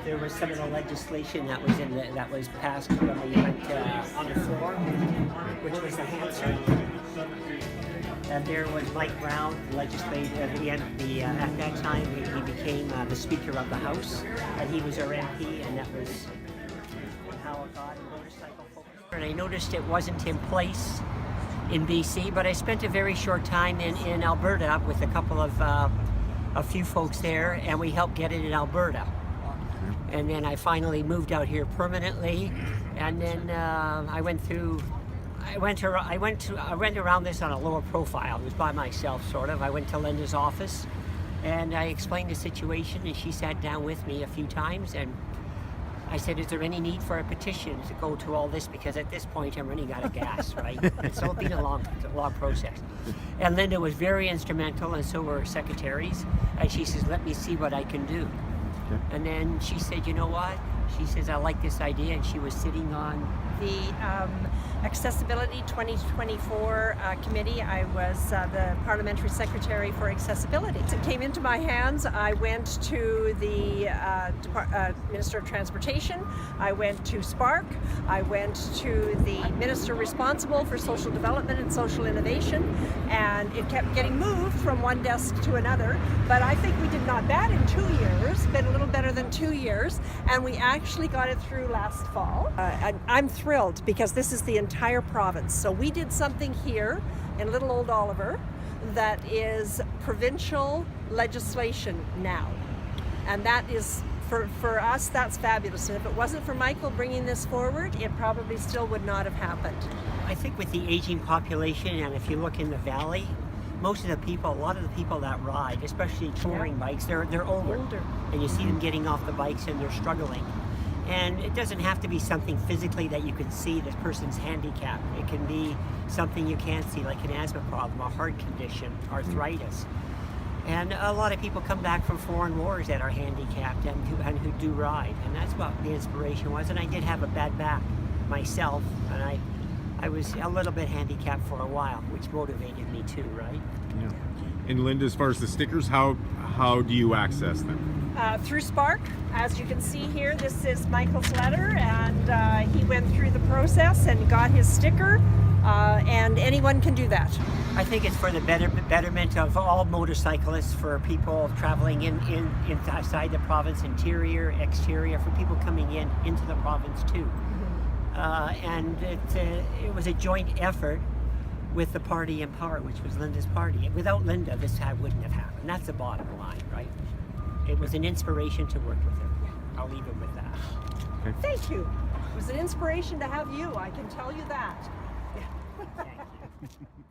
there was some of the legislation that was that was passed when we went on the floor, which was the answer. And there was Mike Brown, the legislator. At that time, he became the Speaker of the House, and he was our MP, and that was how it got a motorcycle focus. And I noticed it wasn't in place in BC, but I spent a very short time in Alberta with a couple of a few folks there, and we helped get it in Alberta. And then I finally moved out here permanently, and then I went around this on a lower profile. It was by myself, sort of. I went to Linda's office, and I explained the situation, and she sat down with me a few times, and I said, is there any need for a petition to go to all this? Because at this point, I'm running out of gas, right? And so it's been a long process. And Linda was very instrumental, and so were her secretaries. And she says, let me see what I can do. Okay. And then she said, you know what? She says, I like this idea. And she was sitting on the Accessibility 2024 committee. I was the parliamentary secretary for accessibility. It came into my hands. I went to the Minister of Transportation. I went to Spark. I went to the minister responsible for social development and social innovation, and it kept getting moved from one desk to another. But I think we did not bad in 2 years, been a little better than 2 years, and we actually got it through last fall. I'm thrilled because this is the entire province. So we did something here in little old Oliver that is provincial legislation now. And that is, for us, that's fabulous. And if it wasn't for Michael bringing this forward, it probably still would not have happened. I think with the aging population, and if you look in the valley, most of the people, a lot of the people that ride, especially touring bikes, they're older. And you see them getting off the bikes and they're struggling. And it doesn't have to be something physically that you can see this person's handicapped. It can be something you can't see, like an asthma problem, a heart condition, arthritis. And a lot of people come back from foreign wars that are handicapped and who do ride. And that's what the inspiration was. And I did have a bad back myself, and I was a little bit handicapped for a while, which motivated me too, right? Yeah. And Linda, as far as the stickers, how do you access them? Through Spark. As you can see here, this is Michael's letter, and he went through the process and got his sticker, and anyone can do that. I think it's for the betterment of all motorcyclists, for people traveling inside the province, interior, exterior, for people coming into the province too. And it was a joint effort with the party in power, which was Linda's party. Without Linda, this wouldn't have happened. That's the bottom line, right? It was an inspiration to work with her. I'll leave it with that. Okay. Thank you. It was an inspiration to have you, I can tell you that. Thank you.